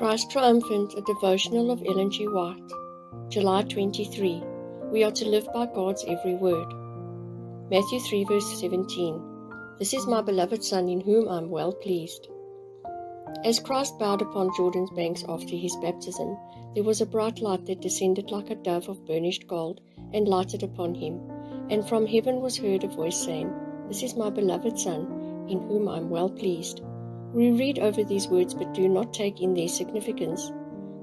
Christ Triumphant, a devotional of Ellen G. White. July 23. We are to live by God's every word. Matthew 3 verse 17. This is my beloved Son, in whom I am well pleased. As Christ bowed upon Jordan's banks after his baptism, there was a bright light that descended like a dove of burnished gold and lighted upon him. And from heaven was heard a voice saying, This is my beloved Son, in whom I am well pleased. We read over these words but do not take in their significance.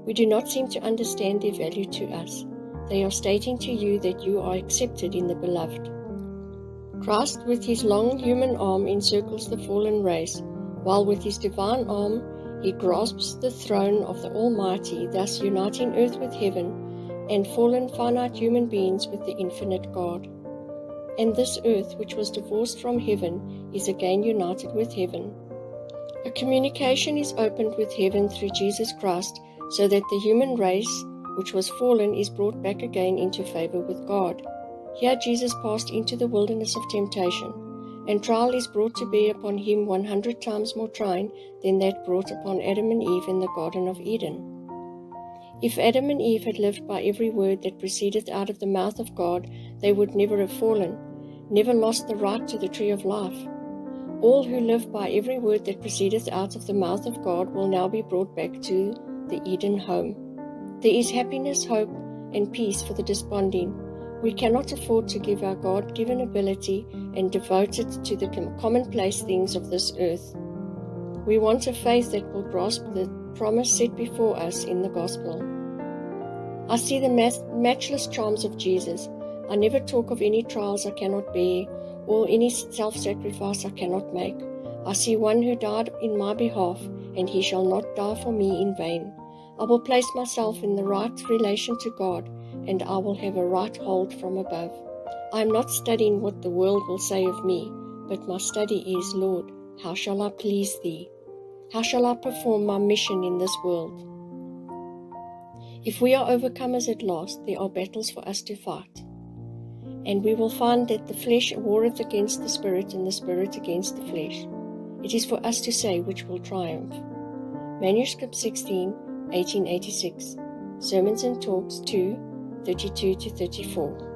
We do not seem to understand their value to us. They are stating to you that you are accepted in the beloved. Christ with his long human arm encircles the fallen race, while with his divine arm he grasps the throne of the Almighty, thus uniting earth with heaven and fallen finite human beings with the infinite God. And this earth, which was divorced from heaven, is again united with heaven. A communication is opened with heaven through Jesus Christ, so that the human race, which was fallen, is brought back again into favor with God. Here Jesus passed into the wilderness of temptation, and trial is brought to bear upon him 100 times more trying than that brought upon Adam and Eve in the Garden of Eden. If Adam and Eve had lived by every word that proceeded out of the mouth of God, they would never have fallen, never lost the right to the tree of life. All who live by every word that proceedeth out of the mouth of God will now be brought back to the Eden home. There is happiness, hope, and peace for the desponding. We cannot afford to give our God-given ability and devote it to the commonplace things of this earth. We want a faith that will grasp the promise set before us in the gospel. I see the matchless charms of Jesus. I never talk of any trials I cannot bear, or any self-sacrifice I cannot make. I see one who died in my behalf, and he shall not die for me in vain. I will place myself in the right relation to God, and I will have a right hold from above. I am not studying what the world will say of me, but my study is, Lord, how shall I please Thee? How shall I perform my mission in this world? If we are overcomers at last, there are battles for us to fight. And we will find that the flesh warreth against the spirit, and the spirit against the flesh. It is for us to say which will triumph. Manuscript 16, 1886. Sermons and Talks 2, 32-34.